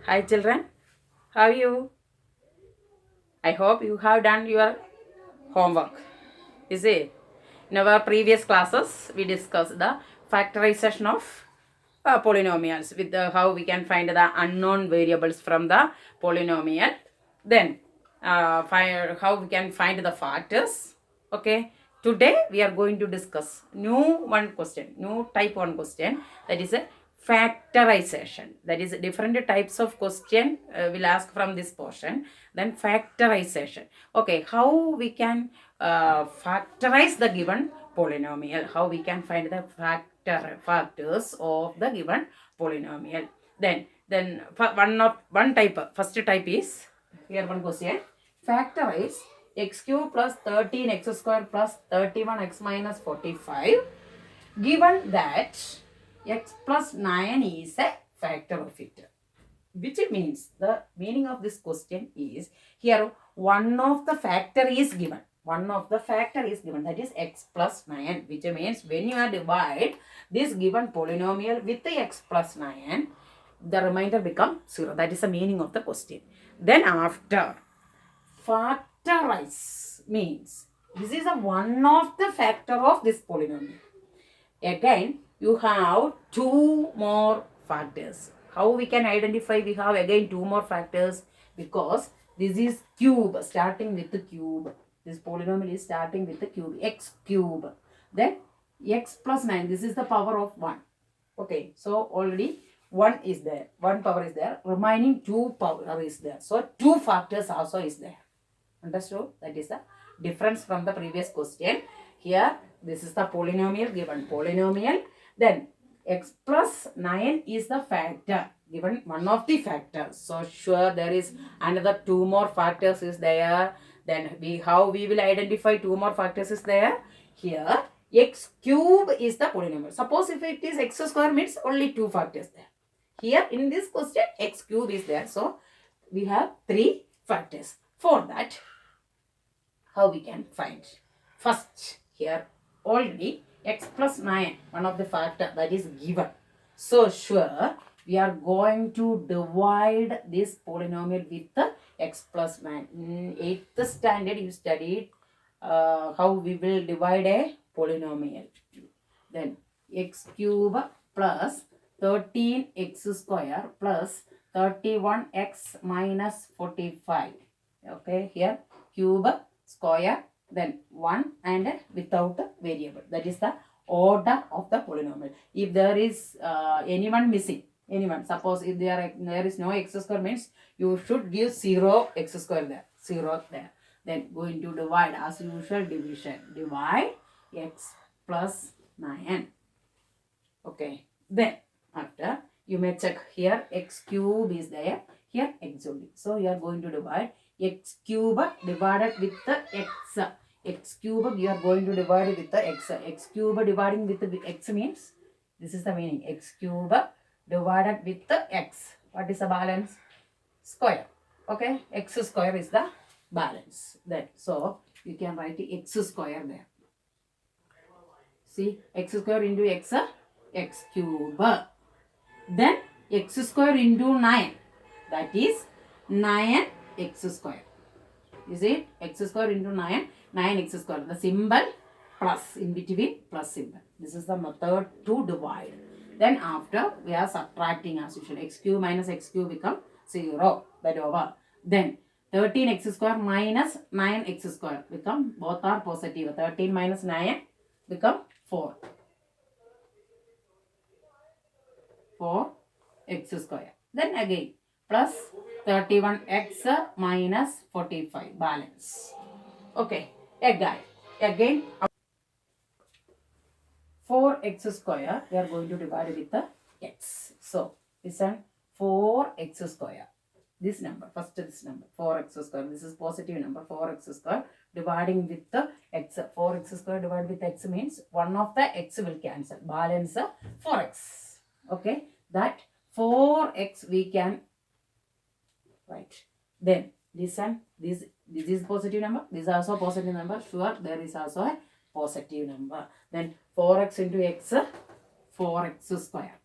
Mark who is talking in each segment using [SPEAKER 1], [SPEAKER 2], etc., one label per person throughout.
[SPEAKER 1] Hi children, how are you? I hope you have done your homework. Is it? In our previous classes, we discussed the factorization of polynomials with how we can find the unknown variables from the polynomial. Then, how we can find the factors. Okay. Today we are going to discuss new type one question, that is a factorization. That is different types of question will ask from this portion. Then factorization. Okay, how we can factorize the given polynomial? How we can find the factors of the given polynomial? Then one type. First type is here one question. Factorize x cube plus 13x square plus 31x minus 45 given that x plus 9 is a factor of it, which means the meaning of this question is here one of the factor is given, that is x plus 9, which means when you are divide this given polynomial with the x plus 9, the remainder become 0. That is the meaning of the question. Then after factorize means this is a one of the factor of this polynomial. Again, you have two more factors. How we can identify we have again two more factors? Because this is cube starting with the cube. This polynomial is starting with the cube, x cube. Then x plus 9, this is the power of 1. Okay, so already 1 is there, 1 power is there, remaining 2 power is there. So 2 factors also is there. Understood? That is the difference from the previous question. Here, this is the polynomial, given polynomial. Then, x plus 9 is the factor, given one of the factors. So, sure, there is another 2 more factors is there. Then, how we will identify 2 more factors is there? Here, x cube is the polynomial. Suppose if it is x square means only 2 factors there. Here, in this question, x cube is there. So, we have 3 factors. For that, how we can find? First, here already x plus 9, one of the factor that is given. So sure, we are going to divide this polynomial with the x plus 9. In 8th standard, you studied how we will divide a polynomial. Then x cube plus 13x square plus 31x minus 45. Okay, here cube, square, then 1 and without variable. That is the order of the polynomial. If there is anyone missing, suppose if there is no x square means you should give 0 x square there, 0 there. Then going to divide as usual division. Divide x plus 9. Okay. Then after you may check here x cube is there, here x only. So you are going to divide x cube divided with the x. X cube you are going to divide with the x. X cube dividing with the x means this is the meaning. X cube divided with the x. What is the balance? Square. Okay. X square is the balance. That so you can write x square there. See, x square into x, x cube. Then x square into 9. That is 9x square. Is it? X square into 9, 9x square. The symbol plus in between, plus symbol. This is the method to divide. Then after we are subtracting as usual. X cube minus x cube become 0. That over. Then 13x square minus 9x square become, both are positive. 13 minus 9 become 4. 4x square. Then again plus 31x minus 45 balance. Okay. Again 4x square we are going to divide with the x. So listen, 4x square. This number, first this number, 4x square. This is positive number, 4x square. Dividing with the x. 4x square divided with x means one of the x will cancel. Balance 4x. Okay. That 4x we can write. Then listen, this is positive number. This is also positive number. Sure, there is also a positive number. Then 4x into x, 4x square.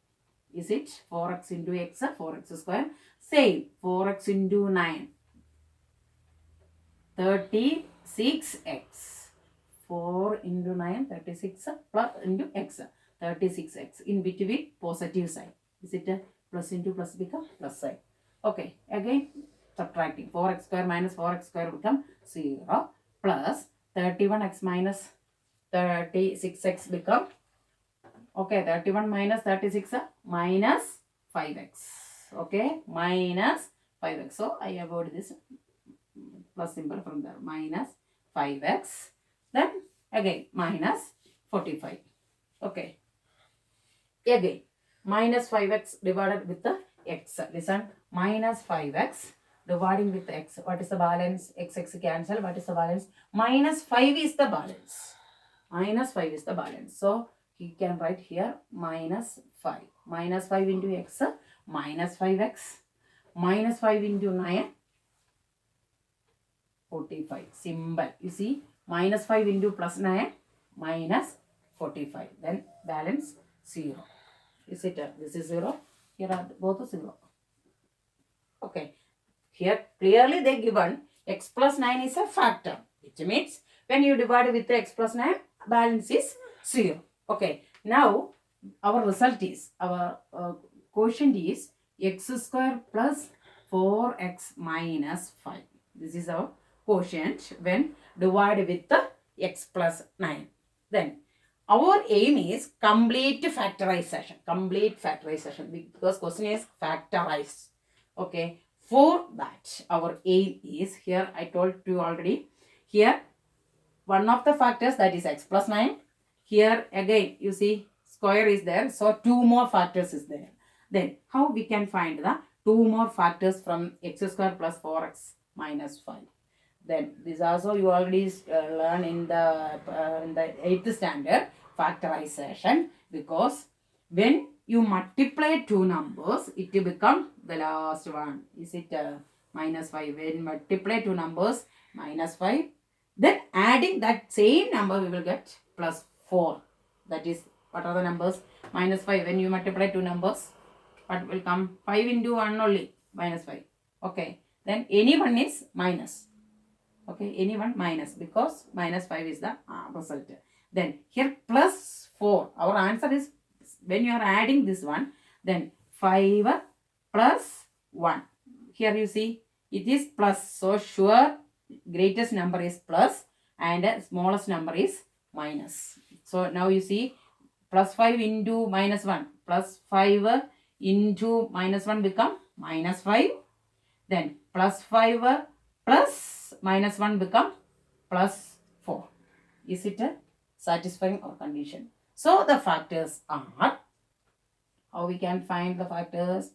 [SPEAKER 1] Is it 4x into x, 4x square? Same, 4x into 9, 36x. 4 into 9, 36 plus into x, 36x. In between, positive sign. Is it a plus into plus become plus sign? Okay, again subtracting. 4x square minus 4x square become 0 plus 31x minus 36x become, okay, 31 minus 36 minus 5x. Okay, minus 5x. So I avoid this plus symbol from there. Minus 5x. Then again minus 45. Okay. Again minus 5x divided with the x. Listen, minus 5x dividing with x. What is the balance? X cancel. What is the balance? Minus 5 is the balance. Minus 5 is the balance. So you can write here minus 5. Minus 5 into x, minus 5x. Minus 5 into 9, 45. Simple. You see, minus 5 into plus 9, minus 45. Then balance 0. Is it? This is 0. Here are both 0. Okay. Here clearly they given x plus 9 is a factor. Which means when you divide with x plus 9, balance is 0. Okay. Now our result is, our quotient is x square plus 4x minus 5. This is our quotient when divided with the x plus 9. Then our aim is complete factorization. Complete factorization, because question is factorized. Okay. For that, our aim is, here I told you already, here one of the factors, that is x plus 9. Here again you see square is there, so 2 more factors is there. Then how we can find the 2 more factors from x square plus 4x minus 5? Then this also you already learn in the 8th standard, factorization, because when you multiply two numbers, it will become the last one. Is it minus 5? When multiply two numbers, minus 5. Then adding that same number, we will get plus 4. That is, what are the numbers? Minus 5. When you multiply two numbers, what will come? 5 into 1 only, minus 5. Okay. Then any one is minus. Okay, any one minus, because minus 5 is the result. Then here plus 4. Our answer is, when you are adding this one, then 5 plus 1. Here you see it is plus. So sure, greatest number is plus and smallest number is minus. So now you see plus 5 into minus 1. Plus 5 into minus 1 become minus 5. Then plus 5 plus minus 1 become plus 4. Is it satisfying our condition? So the factors are, how we can find the factors?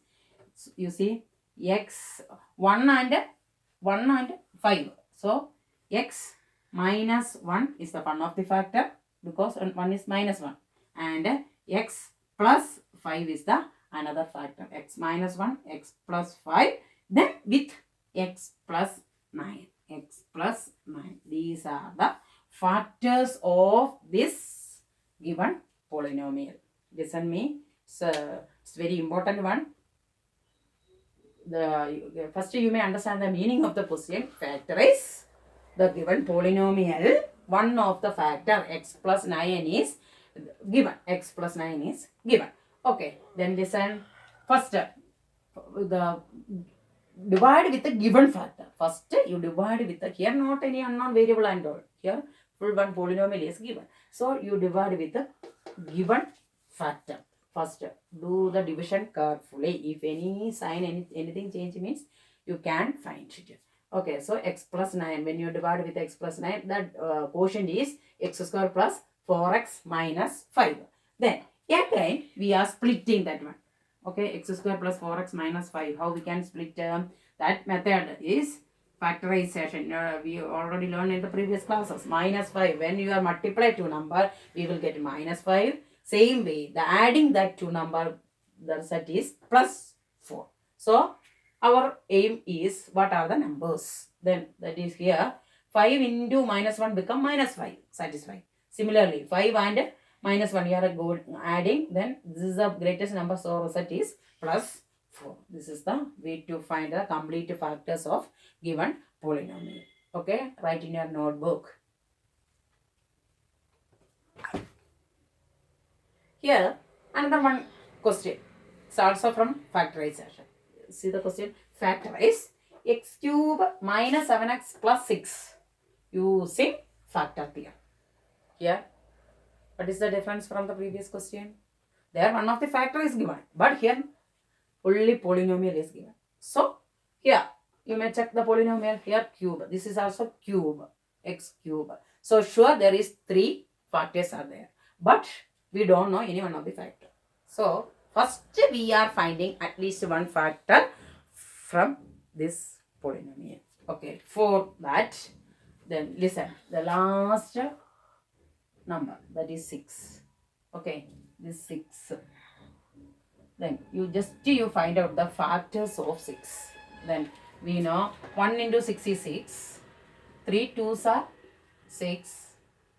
[SPEAKER 1] You see x 1 and 5. So x minus 1 is the one of the factor, because 1 is minus 1, and x plus 5 is the another factor. X minus 1, x plus 5, then with x plus 9. X plus 9. These are the factors of this given polynomial. Listen me. So it's very important one. First you may understand the meaning of the question. Factorize the given polynomial. One of the factor x plus 9 is given. X plus 9 is given. Okay. Then listen. First, the divide with the given factor. First you divide with the, here not any unknown variable and all. Here full one polynomial is given. So you divide with the given factor. First do the division carefully. If any sign, anything change means you can find it. Okay, so x plus 9. When you divide with x plus 9, that quotient is x square plus 4x minus 5. Then again we are splitting that one. Okay, x square plus 4x minus 5. How we can split? That method is factorization. We already learned in the previous classes. Minus 5. When you are multiply two number, we will get minus 5. Same way, the adding that two number, the result is plus 4. So our aim is, what are the numbers? Then that is here 5 into minus 1 become minus 5. Satisfying. Similarly, 5 and minus 1 you are adding, then this is the greatest number, so result is plus 4. This is the way to find the complete factors of given polynomial. Okay, write in your notebook. Here another one question. It's also from factorization. See the question. Factorize x cube minus 7x plus 6 using factor theorem. Here, what is the difference from the previous question? There one of the factor is given, but here only polynomial is given. So here you may check the polynomial. Here cube. This is also cube, x cube. So sure there is 3 factors are there, but we don't know any one of the factor. So first we are finding at least one factor from this polynomial. Okay, for that, then listen, the last number, that is 6. Okay, this 6. Then you find out the factors of 6. Then we know 1 into 6 is 6. 3 2s are 6.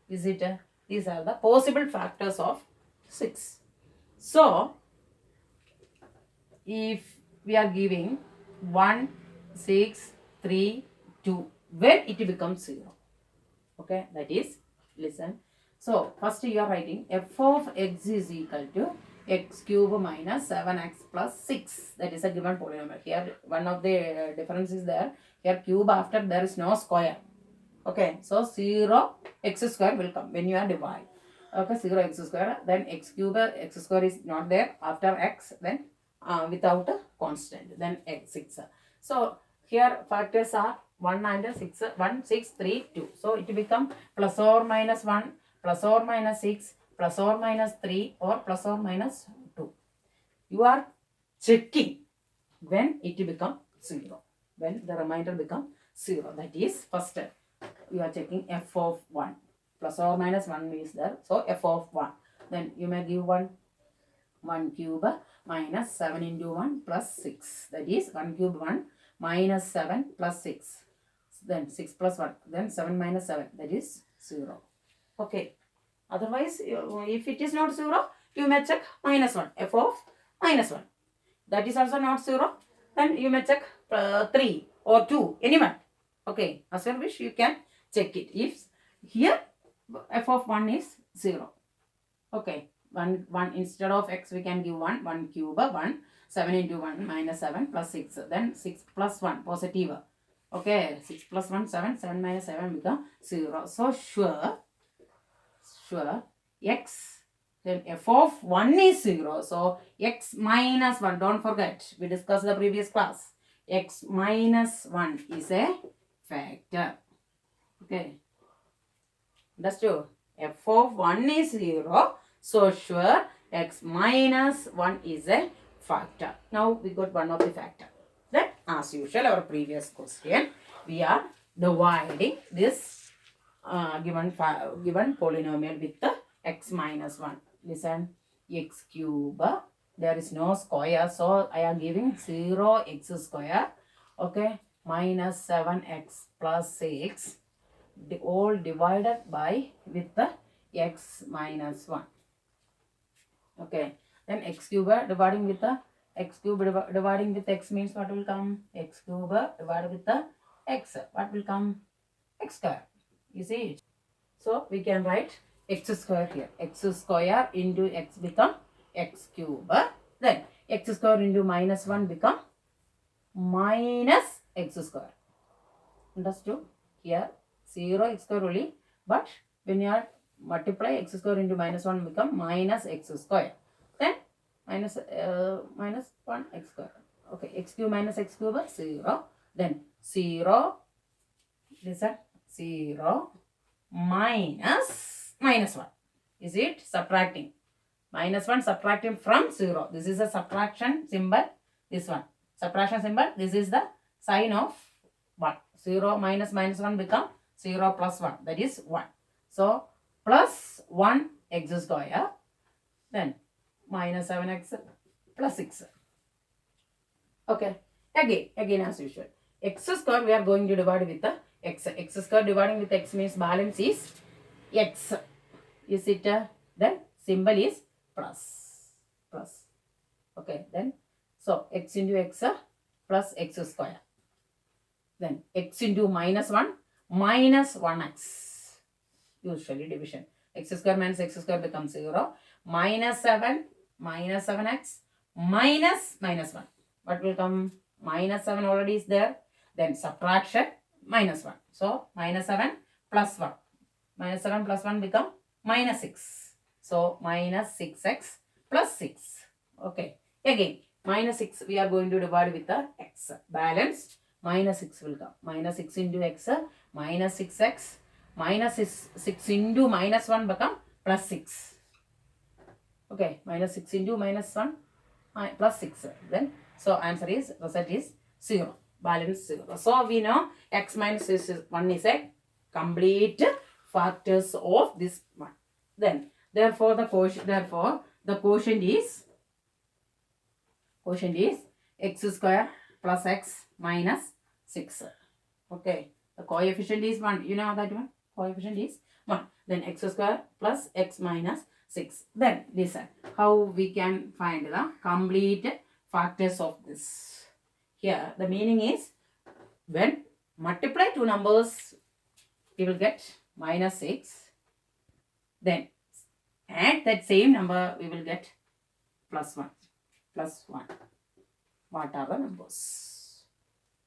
[SPEAKER 1] Is it? These are the possible factors of 6. So if we are giving 1, 6, 3, 2, when it becomes 0. Okay, that is, listen. So first you are writing f of x is equal to x cube minus 7x plus 6. That is a given polynomial. Here one of the difference is there. Here cube after there is no square. Okay, so 0 x square will come when you are divide. Okay, 0 x square, then x cube, x square is not there after x, then without a constant, then x 6. So here factors are 1 and 6, 1, 6, 3, 2. So it become plus or minus 1, plus or minus 6, plus or minus 3, or plus or minus 2. You are checking when it become 0, when the remainder become 0. That is first you are checking f of 1. Plus or minus 1 is there. So f of 1. Then you may give 1 cube minus 7 into 1 plus 6. That is 1 cube 1 minus 7 plus 6. Then 6 plus 1. Then 7 minus 7. That is 0. Okay. Otherwise, if it is not 0, you may check minus 1. F of minus 1. That is also not 0. Then you may check 3 or 2. Anyone. Okay. As you wish, you can check it. If here f of 1 is 0. Okay. 1 instead of x we can give 1 cube 1, 7 into 1 minus 7 plus 6. Then 6 plus 1 positive. Okay. 6 plus 1 7. 7 minus 7 become 0. So sure x, then f of 1 is 0. So x minus 1, don't forget, we discussed the previous class. X minus 1 is a factor. Okay. Understood? F of 1 is 0. So sure x minus 1 is a factor. Now we got one of the factor. Then as usual our previous question, we are dividing this given polynomial with the x minus 1. Listen, x cube, there is no square, so I am giving 0 x square. Okay, minus 7x plus 6, all divided by with the x minus 1. Okay, then x cube dividing with the x cube dividing with x means what will come? X cube divided with the x, what will come? X square. You see it? So we can write x square here. X square into x become x cube. Then x square into minus 1 become minus x square. Understood? Here 0 x square only, but when you are multiply x square into minus 1 become minus x square. Then minus 1 x square. Okay, x cube minus x cube 0. Then 0, listen, 0 minus 1. Is it subtracting? Minus 1 subtracting from 0. This is a subtraction symbol. This one. Subtraction symbol. This is the sign of 1. 0 minus 1 become 0 plus 1. That is 1. So plus 1 x square. Then minus 7x plus 6. Okay. Again as usual. X square we are going to divide with the x. X square dividing with x means balance is x. Is it? Then symbol is plus. Okay, then so x into x plus x square. Then x into minus 1 minus 1x. Usually division. X square minus x square becomes 0. Minus 7 minus 7x minus 1. What will come? Minus 7 already is there. Then subtraction minus 1. So minus 7 plus 1. Minus 7 plus 1 become minus 6. So minus 6x plus 6. Okay. Again, minus 6 we are going to divide with the x. Balance minus 6 will come. Minus 6 into x minus 6x minus 6 into minus 1 become plus 6. Okay. Minus 6 into minus 1 plus 6. Then so answer is, result is 0. Balance 0. So we know x minus 1 is a complete factors of this one. Then therefore the quotient is x square plus x minus 6. Okay. The coefficient is 1. You know that one? Coefficient is 1. Then x square plus x minus 6. Then listen how we can find the complete factors of this. Here the meaning is, when multiply two numbers we will get minus 6. Then add that same number we will get plus 1. Plus 1. What are the numbers?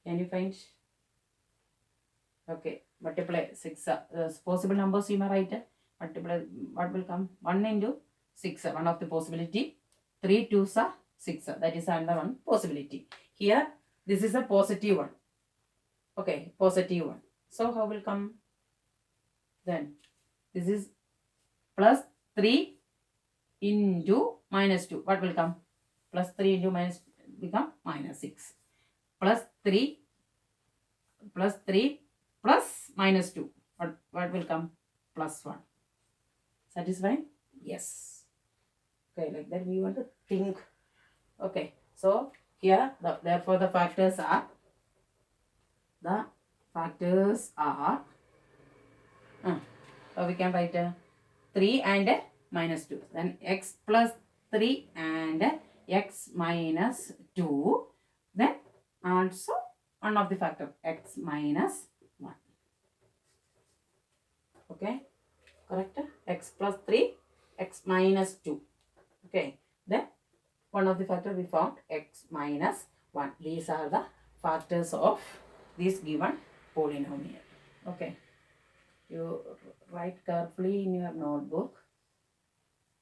[SPEAKER 1] Can you find? Okay. Multiply 6. Possible numbers you may write. Multiply, what will come? 1 into 6. One of the possibility. 3 2s are 6. That is another one possibility. Here this is a positive one. Okay. Positive one. So how will come? Then this is plus 3 into minus 2. What will come? Plus 3 into minus become minus 6. Plus 3 plus minus 2. What will come? Plus 1. Satisfying? Yes. Okay, like that we want to think. Okay, so here therefore the factors are we can write 3 and minus 2. Then x plus 3 and x minus 2. Then also one of the factor x minus 1. Okay, correct? X plus 3, x minus 2. Okay, then one of the factor we found x minus 1. These are the factors of this given polynomial. Okay, you write carefully in your notebook.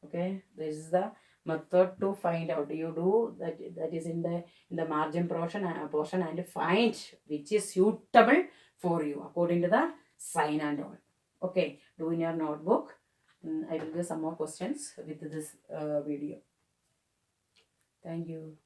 [SPEAKER 1] Okay, this is the method to find out. You do that is in the margin portion and find which is suitable for you according to the sign and all. Okay, do in your notebook. I will give some more questions with this video. Thank you.